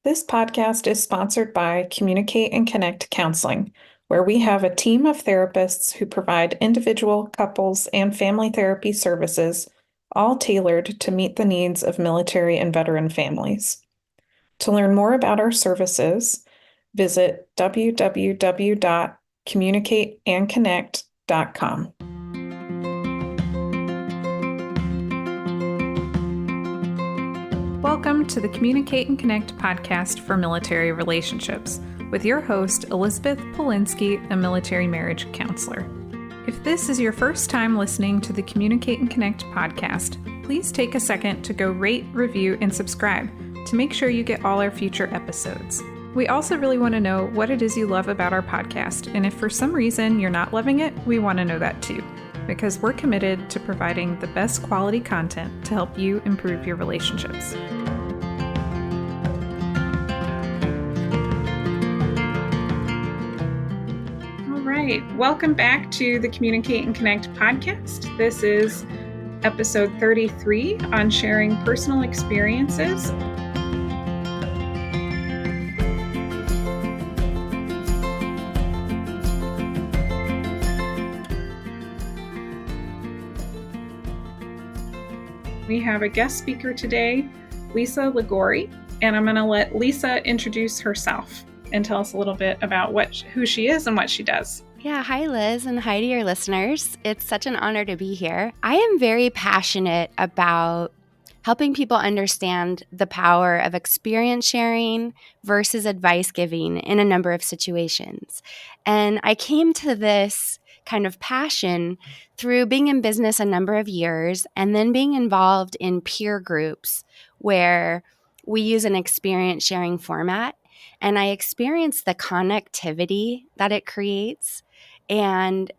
This podcast is sponsored by Communicate and Connect Counseling, where we have a team of therapists who provide individual, couples, and family therapy services, all tailored to meet the needs of military and veteran families. To learn more about our services, visit www.communicateandconnect.com. Welcome to the Communicate and Connect podcast for military relationships with your host, Elizabeth Polinsky, a military marriage counselor. If this is your first time listening to the Communicate and Connect podcast, please take a second to go rate, review, and subscribe to make sure you get all our future episodes. We also really want to know what it is you love about our podcast, and if for some reason you're not loving it, we want to know that too, because we're committed to providing the best quality content to help you improve your relationships. All right, welcome back to the Communicate and Connect podcast. This is episode 33 on sharing personal experiences. We have a guest speaker today, Lisa Ligouri, and I'm going to let Lisa introduce herself and tell us a little bit about who she is and what she does. Yeah, hi Liz, and hi to your listeners. It's such an honor to be here. I am very passionate about helping people understand the power of experience sharing versus advice giving in a number of situations. And I came to this kind of passion through being in business a number of years and then being involved in peer groups where we use an experience sharing format. And I experienced the connectivity that it creates and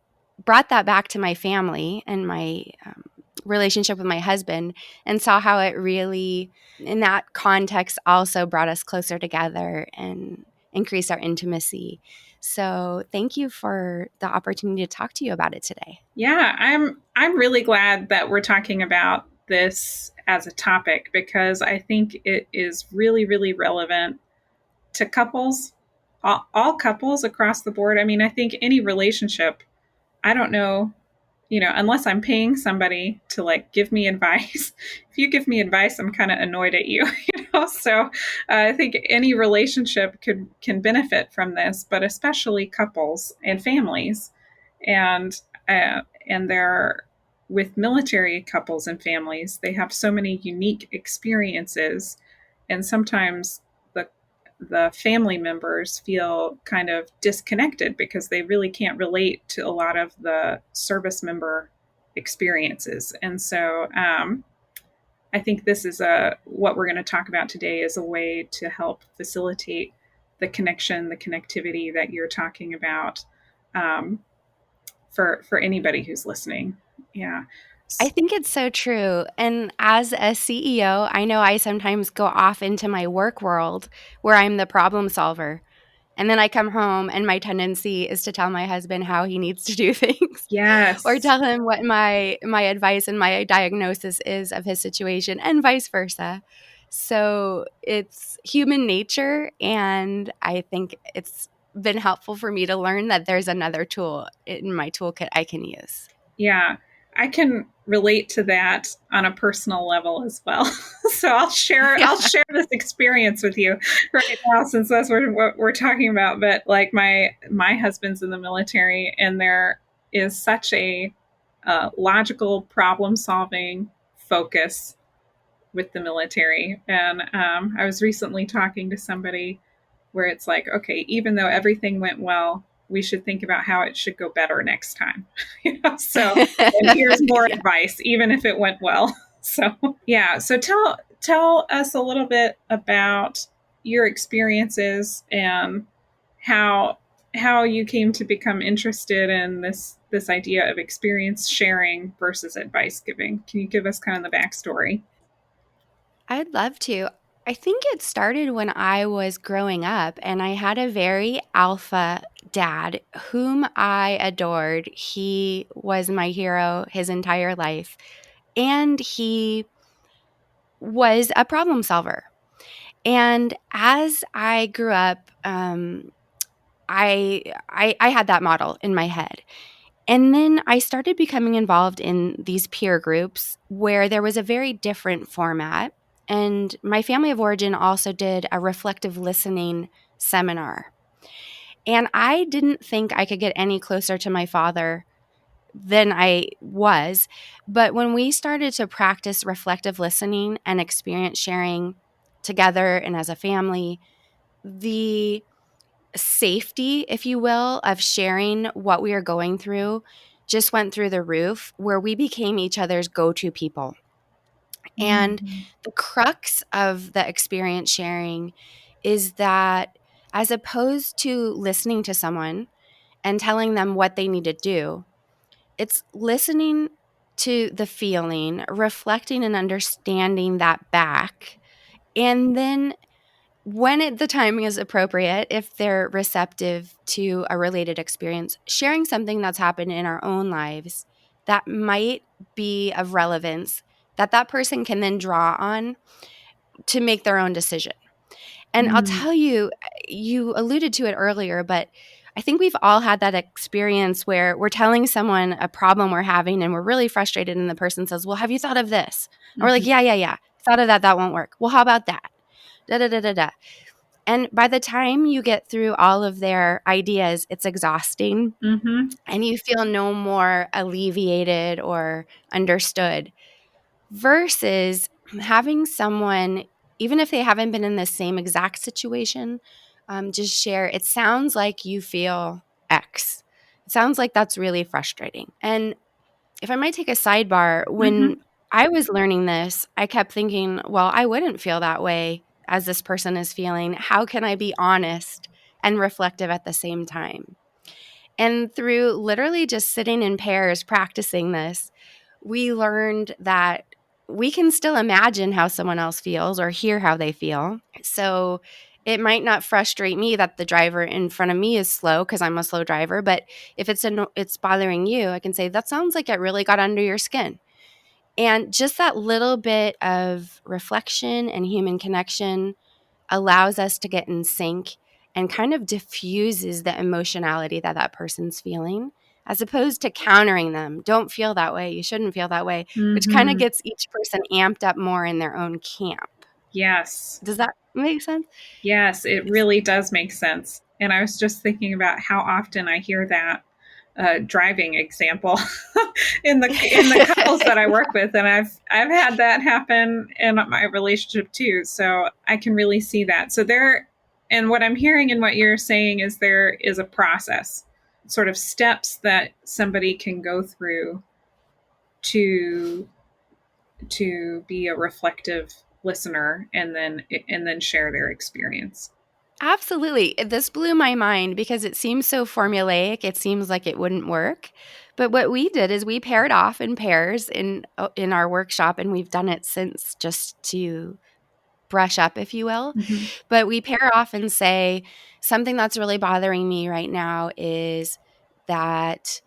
brought that back to my family and my relationship with my husband, and saw how it really, in that context, also brought us closer together and increased our intimacy. So thank you for the opportunity to talk to you about it today. Yeah, I'm really glad that we're talking about this as a topic because I think it is really, really relevant to couples, all couples across the board. I mean, I think any relationship, I don't know, unless I'm paying somebody to give me advice. If you give me advice, I'm kind of annoyed at you, So I think any relationship can benefit from this, but especially couples and families, and they're with military couples and families. They have so many unique experiences, and sometimes the family members feel kind of disconnected because they really can't relate to a lot of the service member experiences. And so I think this is what we're going to talk about today is a way to help facilitate the connection, the connectivity that you're talking about for anybody who's listening. Yeah. I think it's so true. And as a CEO, I know I sometimes go off into my work world where I'm the problem solver. And then I come home and my tendency is to tell my husband how he needs to do things or Yes. tell him what my advice and my diagnosis is of his situation and vice versa. So it's human nature. And I think it's been helpful for me to learn that there's another tool in my toolkit I can use. Yeah, I can relate to that on a personal level as well. So I'll share this experience with you right now since that's what we're talking about. But my husband's in the military, and there is such a logical problem solving focus with the military. And I was recently talking to somebody where it's like, okay, even though everything went well, we should think about how it should go better next time. So and here's more advice, even if it went well. So yeah. So tell us a little bit about your experiences and how you came to become interested in this idea of experience sharing versus advice giving. Can you give us kind of the backstory? I'd love to. I think it started when I was growing up, and I had a very alpha dad whom I adored. He was my hero his entire life, and he was a problem solver. And as I grew up, I had that model in my head. And then I started becoming involved in these peer groups where there was a very different format. And my family of origin also did a reflective listening seminar. And I didn't think I could get any closer to my father than I was. But when we started to practice reflective listening and experience sharing together and as a family, the safety, if you will, of sharing what we are going through just went through the roof, where we became each other's go to people. And Mm-hmm. the crux of the experience sharing is that as opposed to listening to someone and telling them what they need to do, it's listening to the feeling, reflecting and understanding that back, and then the timing is appropriate, if they're receptive to a related experience, sharing something that's happened in our own lives that might be of relevance that that person can then draw on to make their own decision. And I'll Mm-hmm. tell you, you alluded to it earlier, but I think we've all had that experience where we're telling someone a problem we're having and we're really frustrated, and the person says, "Well, have you thought of this?" And we're like, "Yeah, yeah, yeah. Thought of that. That won't work. Well, how about that? Da da da da da." And by the time you get through all of their ideas, it's exhausting Mm-hmm. and you feel no more alleviated or understood, versus having someone, even if they haven't been in the same exact situation, just share, it sounds like you feel X. It sounds like that's really frustrating. And if I might take a sidebar, when Mm-hmm. I was learning this, I kept thinking, well, I wouldn't feel that way as this person is feeling. How can I be honest and reflective at the same time? And through literally just sitting in pairs practicing this, we learned that we can still imagine how someone else feels or hear how they feel. So it might not frustrate me that the driver in front of me is slow because I'm a slow driver, but if it's bothering you, I can say that sounds like it really got under your skin. And just that little bit of reflection and human connection allows us to get in sync and kind of diffuses the emotionality that that person's feeling, as opposed to countering them. Don't feel that way. You shouldn't feel that way, which kind of Mm-hmm. gets each person amped up more in their own camp. Yes. Does that make sense? Yes, it really does make sense. And I was just thinking about how often I hear that driving example in the couples that I work with, and I've had that happen in my relationship too. So I can really see that. So there, and what I'm hearing and what you're saying is there is a process, sort of steps that somebody can go through to be a reflective listener, and then share their experience. Absolutely. This blew my mind because it seems so formulaic. It seems like it wouldn't work. But what we did is we paired off in pairs in our workshop, and we've done it since, just to brush up, if you will. Mm-hmm. But we pair off and say, something that's really bothering me right now is that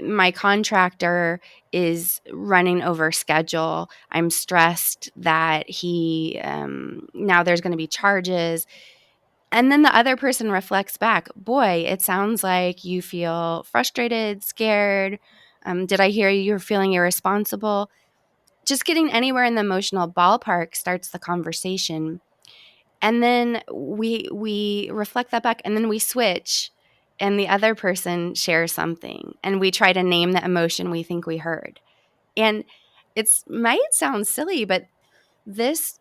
my contractor is running over schedule. I'm stressed that now there's going to be charges. And then the other person reflects back, boy, it sounds like you feel frustrated, scared. Did I hear you're feeling irresponsible? Just getting anywhere in the emotional ballpark starts the conversation. And then we reflect that back, and then we switch, and the other person shares something, and we try to name the emotion we think we heard. And it's might sound silly, but this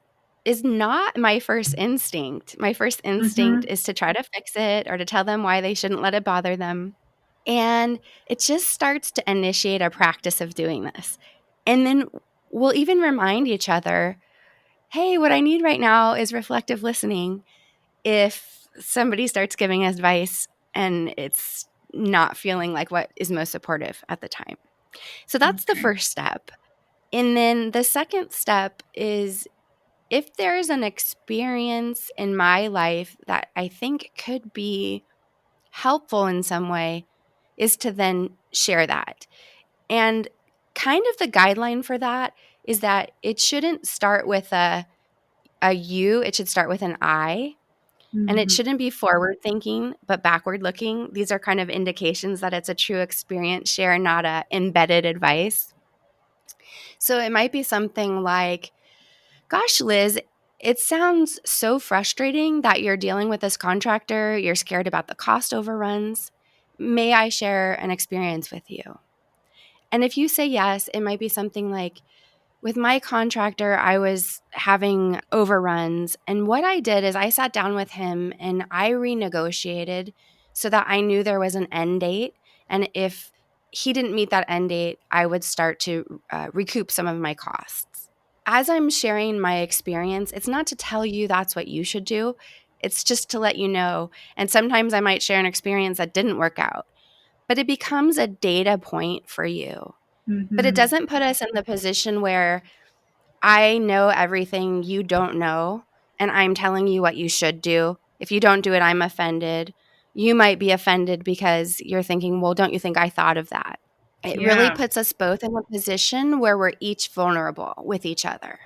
is not my first instinct. My first instinct Mm-hmm. is to try to fix it or to tell them why they shouldn't let it bother them. And it just starts to initiate a practice of doing this. And then we'll even remind each other, hey, what I need right now is reflective listening, if somebody starts giving advice and it's not feeling like what is most supportive at the time. So that's the Okay. first step. And then the second step is, if there's an experience in my life that I think could be helpful in some way, is to then share that. And kind of the guideline for that is that it shouldn't start with a, a you, it should start with an I. And it Mm-hmm. shouldn't be forward thinking, but backward looking. These are kind of indications that it's a true experience share, not a embedded advice. So it might be something like, gosh, Liz, it sounds so frustrating that you're dealing with this contractor. You're scared about the cost overruns. May I share an experience with you? And if you say yes, it might be something like, with my contractor, I was having overruns. And what I did is I sat down with him and I renegotiated so that I knew there was an end date. And if he didn't meet that end date, I would start to recoup some of my costs. As I'm sharing my experience, it's not to tell you that's what you should do. It's just to let you know. And sometimes I might share an experience that didn't work out, but it becomes a data point for you. But it Mm-hmm. doesn't put us in the position where I know everything you don't know, and I'm telling you what you should do. If you don't do it, I'm offended. You might be offended because you're thinking, well, don't you think I thought of that? It really Yeah. puts us both in a position where we're each vulnerable with each other.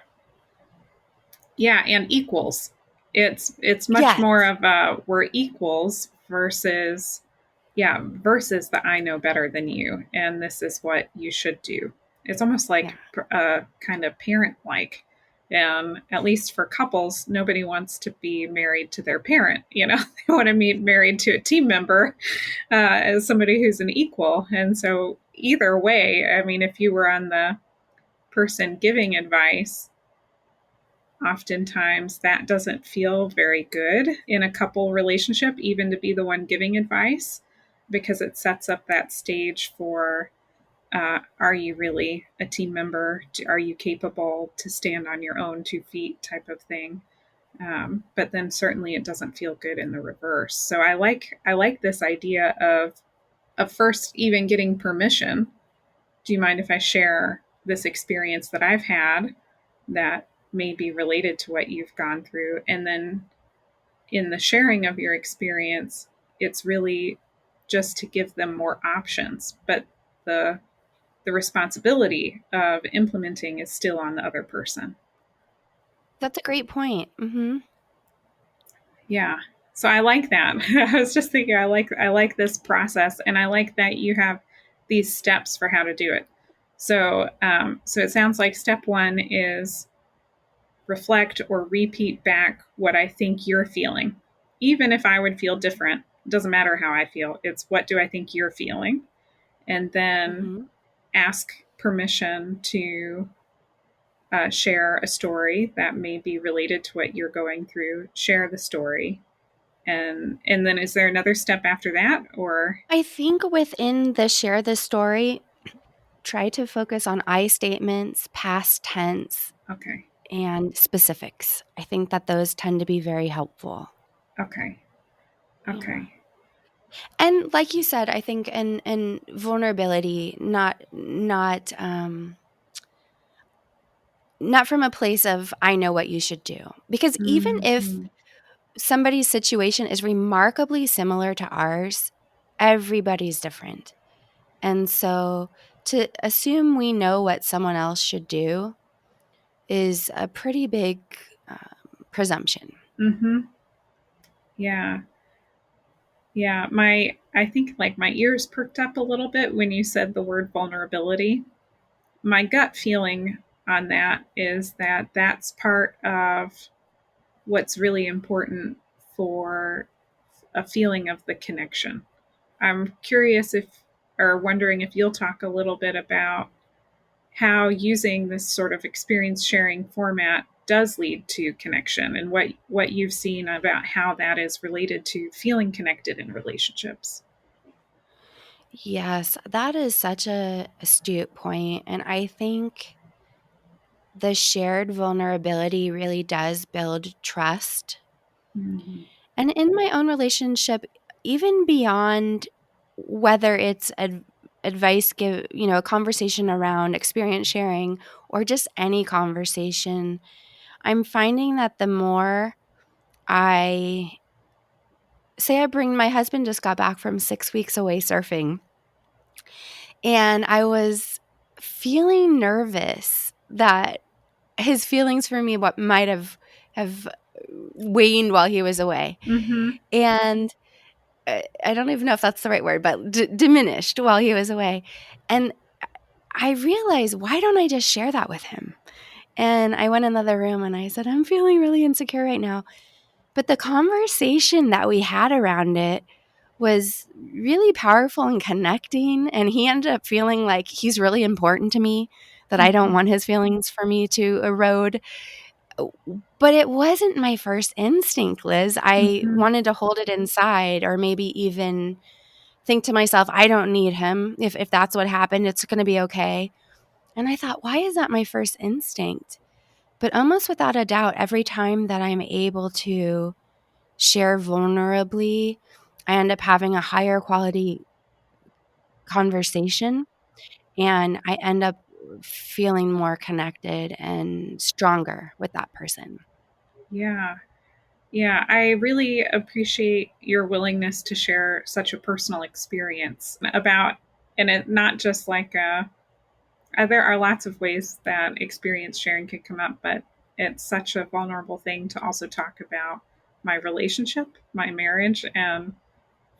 Yeah, and equals. It's much Yes. more of a we're equals versus versus the I know better than you and this is what you should do. It's almost Yeah. like kind of parent like. And at least for couples, nobody wants to be married to their parent. You know, they want to be married to a team member as somebody who's an equal. And so, either way, I mean, if you were on the person giving advice, oftentimes that doesn't feel very good in a couple relationship, even to be the one giving advice, because it sets up that stage for are you really a team member? Are you capable to stand on your own 2 feet type of thing? But then certainly it doesn't feel good in the reverse. So I like this idea of first even getting permission. Do you mind if I share this experience that I've had that may be related to what you've gone through? And then in the sharing of your experience, it's really just to give them more options. But the the responsibility of implementing is still on the other person. That's a great point. Yeah. So I like that. I was just thinking I like this process and I like that you have these steps for how to do it. So it sounds like step one is reflect or repeat back what I think you're feeling. Even if I would feel different, it doesn't matter how I feel. It's what do I think you're feeling? And then hmm ask permission to share a story that may be related to what you're going through. Share the story, and then is there another step after that, or I think within the share the story, try to focus on I statements, past tense, okay, and specifics. I think that those tend to be very helpful. okay, Yeah. okay, And like you said, I think in vulnerability, not from a place of I know what you should do. Because even if mm-hmm. somebody's situation is remarkably similar to ours, everybody's different. And so to assume we know what someone else should do is a pretty big presumption. Mm-hmm. Yeah, yeah, my I think like my ears perked up a little bit when you said the word vulnerability. My gut feeling on that is that that's part of what's really important for a feeling of the connection. I'm curious if, or wondering if you'll talk a little bit about how using this sort of experience sharing format does lead to connection and what you've seen about how that is related to feeling connected in relationships. Yes, that is such a astute point, and I think the shared vulnerability really does build trust. Mm-hmm. And in my own relationship, even beyond whether it's advice give, a conversation around experience sharing or just any conversation, I'm finding that the more I say I bring my husband just got back from 6 weeks away surfing, and I was feeling nervous that his feelings for me what might have have waned while he was away. Mm-hmm. And I don't even know if that's the right word, but diminished while he was away. And I realized, why don't I just share that with him? And I went in the other room and I said, I'm feeling really insecure right now. But the conversation that we had around it was really powerful and connecting. And he ended up feeling like he's really important to me, that I don't Mm-hmm. want his feelings for me to erode. But it wasn't my first instinct, Liz. I Mm-hmm. wanted to hold it inside, or maybe even think to myself, I don't need him. If that's what happened, it's going to be okay. And I thought, why is that my first instinct? But almost without a doubt, every time that I'm able to share vulnerably, I end up having a higher quality conversation, and I end up feeling more connected and stronger with that person. Yeah. Yeah, I really appreciate your willingness to share such a personal experience about, and it not just like there are lots of ways that experience sharing can come up, but it's such a vulnerable thing to also talk about my relationship, my marriage, and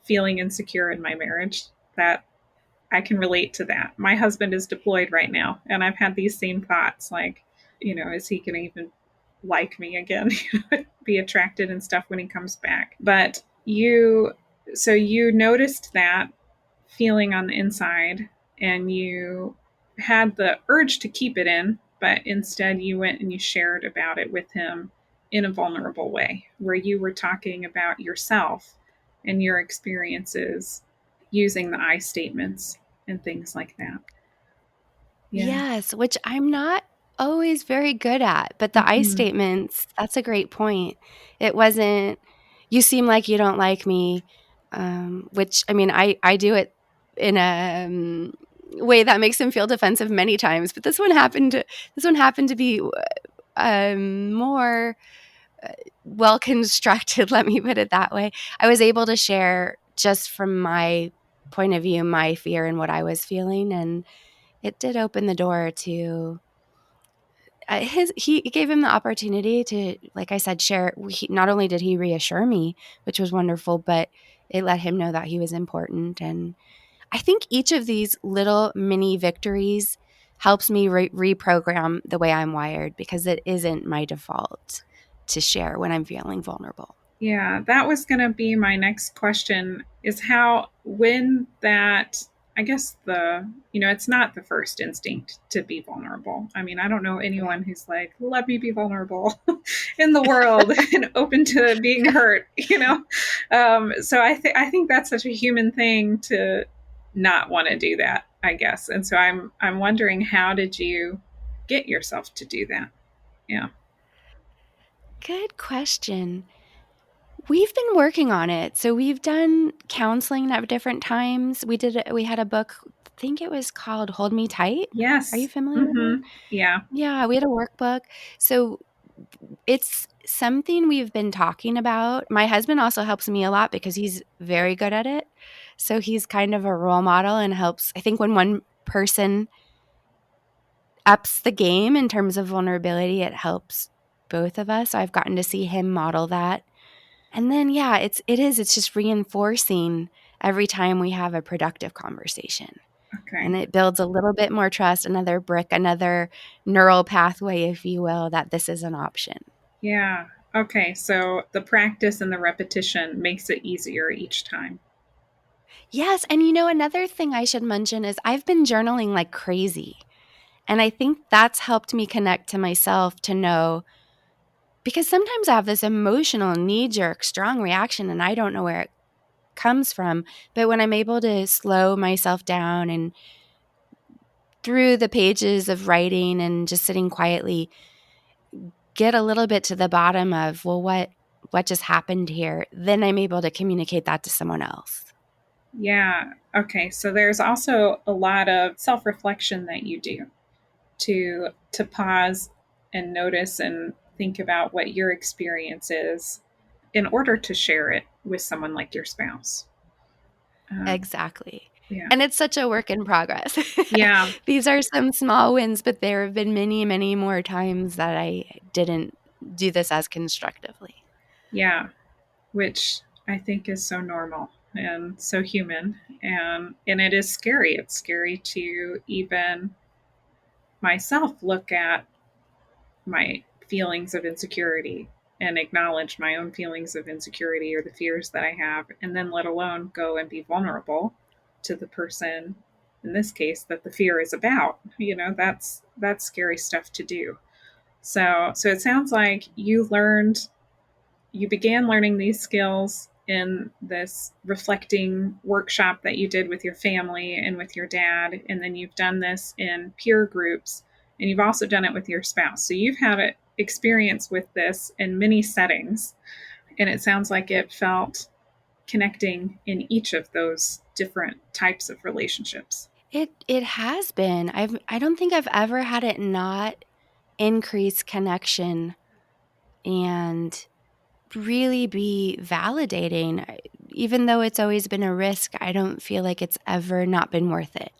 feeling insecure in my marriage that I can relate to that. My husband is deployed right now, and I've had these same thoughts like, is he going to even like me again, be attracted and stuff when he comes back? But so you noticed that feeling on the inside and you had the urge to keep it in, but instead you went and you shared about it with him in a vulnerable way where you were talking about yourself and your experiences using the I statements and things like that. Yeah. Yes, which I'm not always very good at, but the I Mm-hmm. statements, that's a great point. It wasn't, you seem like you don't like me, which I mean, I do it in a way that makes him feel defensive many times, but this one happened to be more well constructed, let me put it that way. I was able to share just from my point of view, my fear and what I was feeling, and it did open the door to his he gave him the opportunity to, like I said, share. Not only did he reassure me, which was wonderful, but it let him know that he was important. And I think each of these little mini victories helps me reprogram the way I'm wired, because it isn't my default to share when I'm feeling vulnerable. Yeah, that was going to be my next question is how, when that, I guess it's not the first instinct to be vulnerable. I mean, I don't know anyone who's like, let me be vulnerable in the world and open to being hurt. So I think that's such a human thing to not want to do that, I guess. And so I'm wondering, how did you get yourself to do that? Yeah. Good question. We've been working on it. So we've done counseling at different times. We had a book, I think it was called Hold Me Tight. Are you Yes. familiar with it? Mm-hmm. Yeah. Yeah, we had a workbook. So it's something we've been talking about. My husband also helps me a lot because he's very good at it. So he's kind of a role model and helps. I think when one person ups the game in terms of vulnerability, it helps both of us. So I've gotten to see him model that. And then yeah, it's just reinforcing every time we have a productive conversation. And Okay. it builds a little bit more trust, another brick, another neural pathway, if you will, that this is an option. Yeah. Okay. So the practice and the repetition makes it easier each time. Yes, and another thing I should mention is I've been journaling like crazy. And I think that's helped me connect to myself to know, because sometimes I have this emotional knee jerk strong reaction and I don't know where it comes from. But when I'm able to slow myself down and through the pages of writing and just sitting quietly, get a little bit to the bottom of, well, what just happened here, then I'm able to communicate that to someone else. Yeah. Okay. So there's also a lot of self-reflection that you do to pause and notice and think about what your experience is in order to share it with someone like your spouse. Um, Exactly. yeah. And it's such a work in progress. Yeah. These are some small wins, but there have been many, many more times that I didn't do this as constructively. Yeah, which I think is so normal and so human. And it is scary. It's scary to even myself look at my feelings of insecurity and acknowledge my own feelings of insecurity or the fears that I have, and then let alone go and be vulnerable to the person in this case that the fear is about. That's scary stuff to do. So it sounds like you began learning these skills in this reflecting workshop that you did with your family and with your dad, and then you've done this in peer groups, and you've also done it with your spouse. So you've had an experience with this in many settings, and it sounds like it felt connecting in each of those different types of relationships. It has been. I don't think I've ever had it not increase connection and really be validating. Even though it's always been a risk, I don't feel like it's ever not been worth it.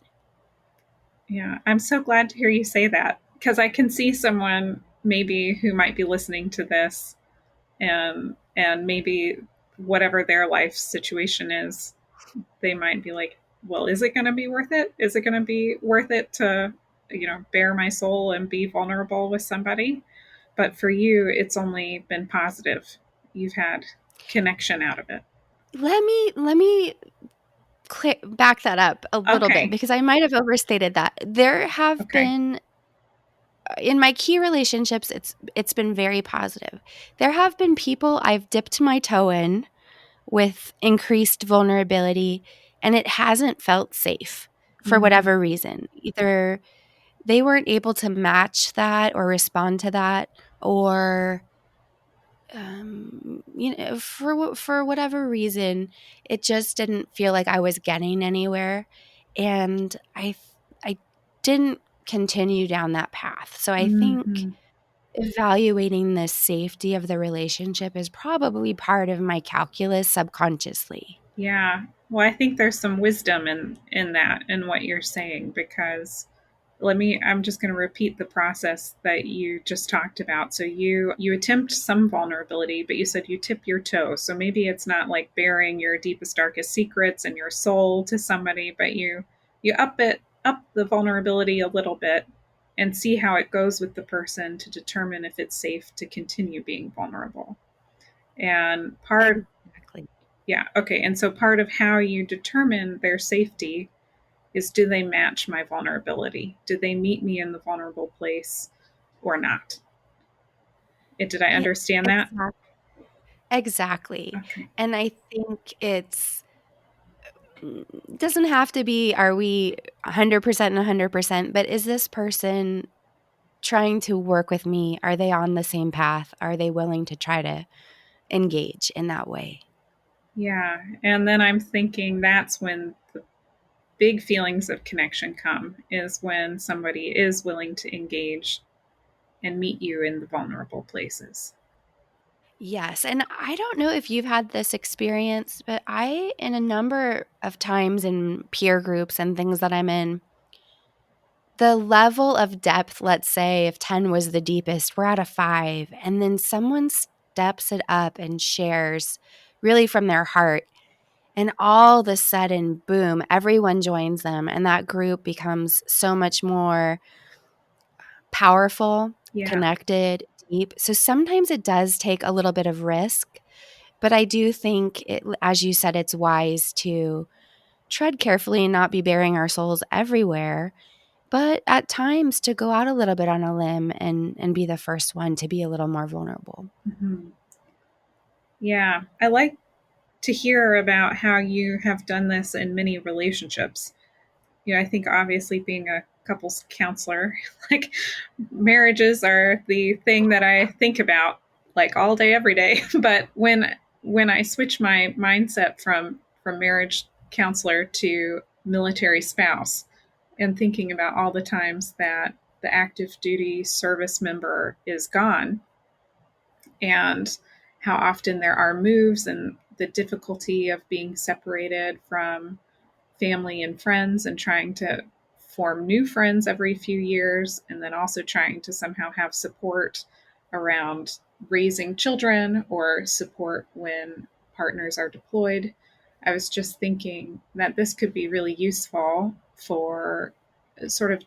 Yeah, I'm so glad to hear you say that because I can see someone maybe who might be listening to this, and maybe whatever their life situation is, they might be like, well, is it going to be worth it? Is it going to be worth it to bare my soul and be vulnerable with somebody? But for you, it's only been positive. You've had connection out of it. Let me back that up a little bit Okay. because I might have overstated that. There have Okay. been in my key relationships, it's been very positive. There have been people I've dipped my toe in with increased vulnerability, and it hasn't felt safe for Mm-hmm. whatever reason. Either they weren't able to match that or respond to that, or for whatever reason, it just didn't feel like I was getting anywhere, and I didn't continue down that path. So I think Mm-hmm. evaluating the safety of the relationship is probably part of my calculus subconsciously. Yeah. Well, I think there's some wisdom in that in what you're saying because I'm just going to repeat the process that you just talked about. So you attempt some vulnerability, but you said you tip your toe. So maybe it's not like bearing your deepest darkest secrets and your soul to somebody, but you up the vulnerability a little bit and see how it goes with the person to determine if it's safe to continue being vulnerable. And part Exactly. Yeah, okay. And so part of how you determine their safety is, do they match my vulnerability? Do they meet me in the vulnerable place or not? Did I Yeah, understand that? exactly. Exactly. Okay. And I think doesn't have to be, are we 100% and 100%, but is this person trying to work with me? Are they on the same path? Are they willing to try to engage in that way? Yeah. And then I'm thinking that's when the big feelings of connection come, is when somebody is willing to engage and meet you in the vulnerable places. Yes, and I don't know if you've had this experience, but in a number of times in peer groups and things that I'm in, the level of depth, let's say if 10 was the deepest, we're at a 5, and then someone steps it up and shares really from their heart. And all of a sudden, boom, everyone joins them, and that group becomes so much more powerful, Yeah. connected, deep. So sometimes it does take a little bit of risk, but I do think, as you said, it's wise to tread carefully and not be bearing our souls everywhere, but at times to go out a little bit on a limb and be the first one to be a little more vulnerable. Hmm. Yeah. I like to hear about how you have done this in many relationships. I think obviously being a couples counselor, like marriages are the thing that I think about like all day, every day. But when I switch my mindset from marriage counselor to military spouse and thinking about all the times that the active duty service member is gone and how often there are moves and the difficulty of being separated from family and friends and trying to form new friends every few years, and then also trying to somehow have support around raising children or support when partners are deployed. I was just thinking that this could be really useful for sort of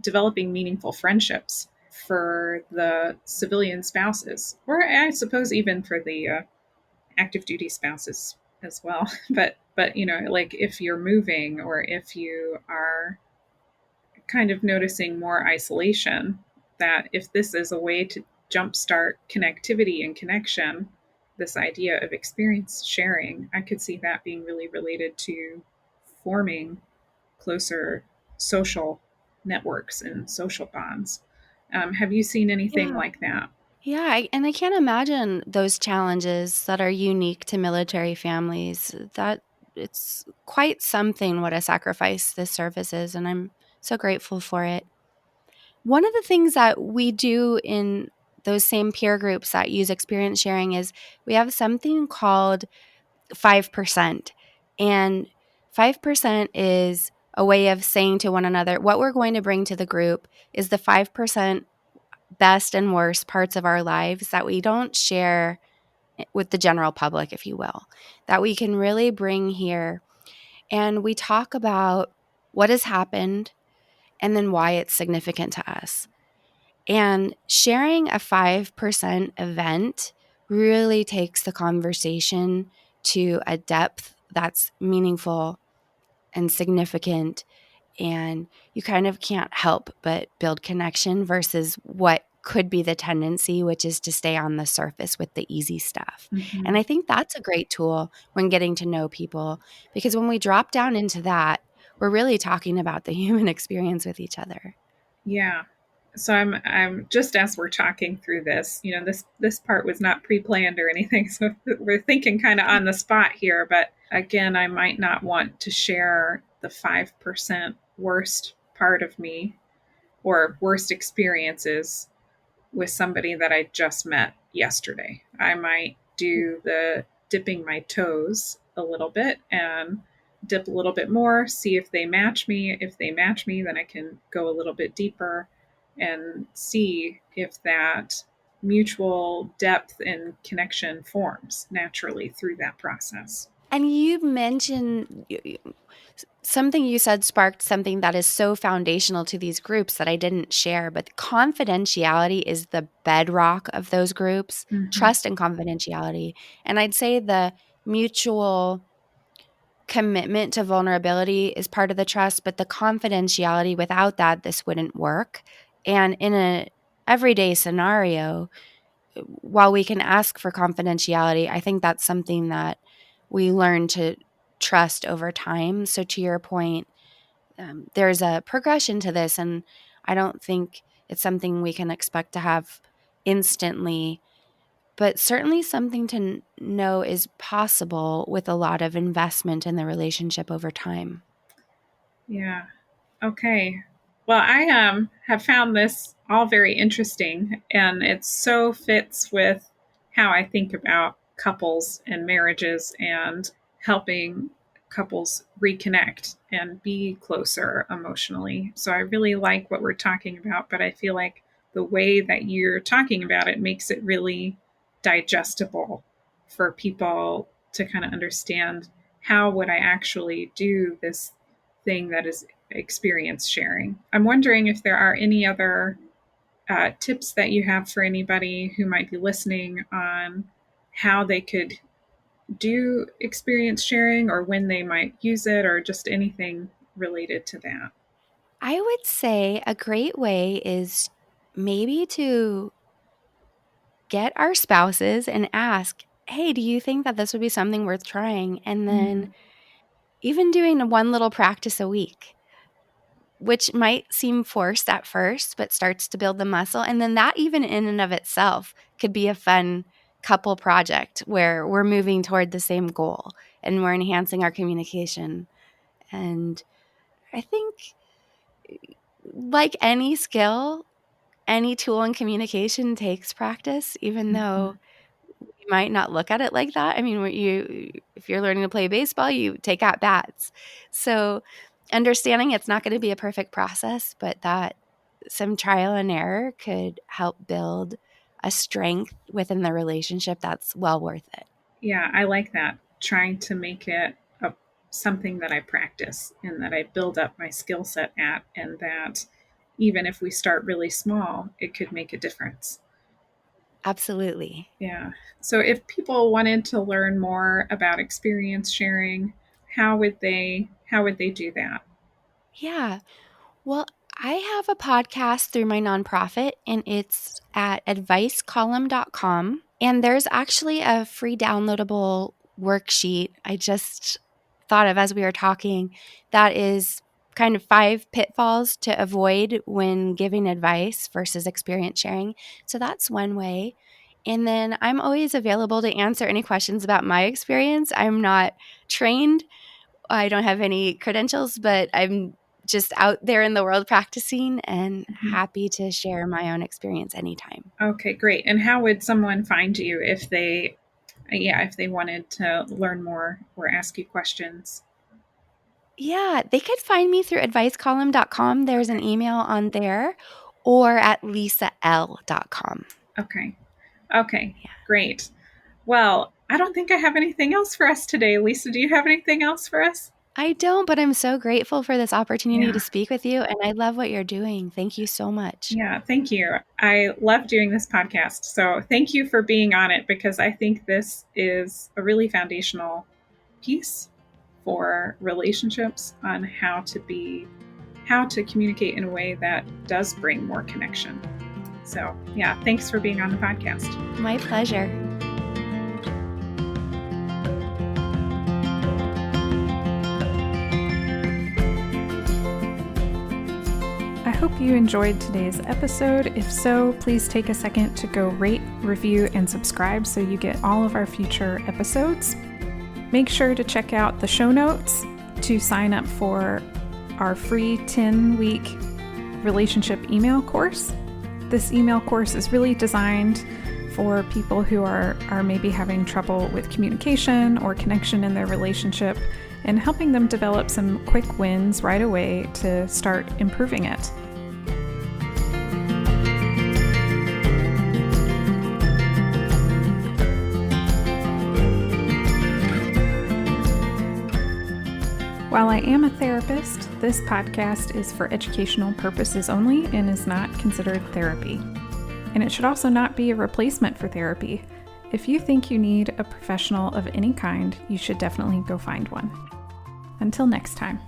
developing meaningful friendships for the civilian spouses, or I suppose even for the active duty spouses as well. But like if you're moving or if you are kind of noticing more isolation, that if this is a way to jumpstart connectivity and connection, this idea of experience sharing, I could see that being really related to forming closer social networks and social bonds. Have you seen anything Yeah. like that? Yeah, and I can't imagine those challenges that are unique to military families. That it's quite something what a sacrifice this service is, and I'm so grateful for it. One of the things that we do in those same peer groups that use experience sharing is we have something called 5%. And 5% is a way of saying to one another, what we're going to bring to the group is the 5% best and worst parts of our lives that we don't share with the general public, if you will, that we can really bring here. And we talk about what has happened and then why it's significant to us. And sharing a 5% event really takes the conversation to a depth that's meaningful and significant. And you kind of can't help but build connection versus what could be the tendency, which is to stay on the surface with the easy stuff. And Mm-hmm. I think that's a great tool when getting to know people, because when we drop down into that, we're really talking about the human experience with each other. Yeah. So I'm just as we're talking through this, this part was not pre-planned or anything. So we're thinking kind of on the spot here, but again, I might not want to share the 5% worst part of me or worst experiences with somebody that I just met yesterday. I might do the dipping my toes a little bit and dip a little bit more, see if they match me. If they match me, then I can go a little bit deeper and see if that mutual depth and connection forms naturally through that process. And you mentioned something you said sparked something that is so foundational to these groups that I didn't share, but confidentiality is the bedrock of those groups, Mm-hmm. trust and confidentiality. And I'd say the mutual commitment to vulnerability is part of the trust, but the confidentiality, without that, this wouldn't work. And in a everyday scenario, while we can ask for confidentiality, I think that's something that we learn to trust over time. So, to your point, there's a progression to this, and I don't think it's something we can expect to have instantly, but certainly something to know is possible with a lot of investment in the relationship over time. Yeah. Okay. Well, I have found this all very interesting, and it so fits with how I think about couples and marriages and helping couples reconnect and be closer emotionally. So I really like what we're talking about, but I feel like the way that you're talking about it makes it really digestible for people to kind of understand how would I actually do this thing that is experience sharing. I'm wondering if there are any other tips that you have for anybody who might be listening on how they could do experience sharing or when they might use it or just anything related to that. I would say a great way is maybe to get our spouses and ask, hey, do you think that this would be something worth trying? And then Mm, even doing one little practice a week, which might seem forced at first, but starts to build the muscle. And then that, even in and of itself, could be a fun couple project where we're moving toward the same goal and we're enhancing our communication. And I think, like any skill, any tool in communication takes practice, even mhm. though you might not look at it like that. I mean, if you're learning to play baseball, you take at bats. So understanding it's not going to be a perfect process, but that some trial and error could help build a strength within the relationship that's well worth it. Yeah, I like that. Trying to make it something that I practice and that I build up my skill set at, and that even if we start really small, it could make a difference. Absolutely. Yeah. So if people wanted to learn more about experience sharing, how would they do that? Yeah. Well, I have a podcast through my nonprofit, and it's at advicecolumn.com. And there's actually a free downloadable worksheet I just thought of as we were talking that is kind of 5 pitfalls to avoid when giving advice versus experience sharing. So that's one way. And then I'm always available to answer any questions about my experience. I'm not trained, I don't have any credentials, but I'm just out there in the world practicing and Mhm. happy to share my own experience anytime. Okay, great. And how would someone find you if they wanted to learn more or ask you questions? Yeah, they could find me through advicecolumn.com. There's an Okay. email on there, or at lisal.com. Okay. Okay. Yeah. Great. Well, I don't think I have anything else for us today. Lisa, do you have anything else for us? I don't, but I'm so grateful for this opportunity Yeah. to speak with you, and I love what you're doing. Thank you so much. Yeah, thank you. I love doing this podcast. So thank you for being on it, because I think this is a really foundational piece for relationships on how to communicate in a way that does bring more connection. So, yeah, thanks for being on the podcast. My pleasure. I hope you enjoyed today's episode. If so, please take a second to go rate, review, and subscribe so you get all of our future episodes. Make sure to check out the show notes to sign up for our free 10-week relationship email course. This email course is really designed for people who are maybe having trouble with communication or connection in their relationship, and helping them develop some quick wins right away to start improving it. While I am a therapist, this podcast is for educational purposes only and is not considered therapy. And it should also not be a replacement for therapy. If you think you need a professional of any kind, you should definitely go find one. Until next time.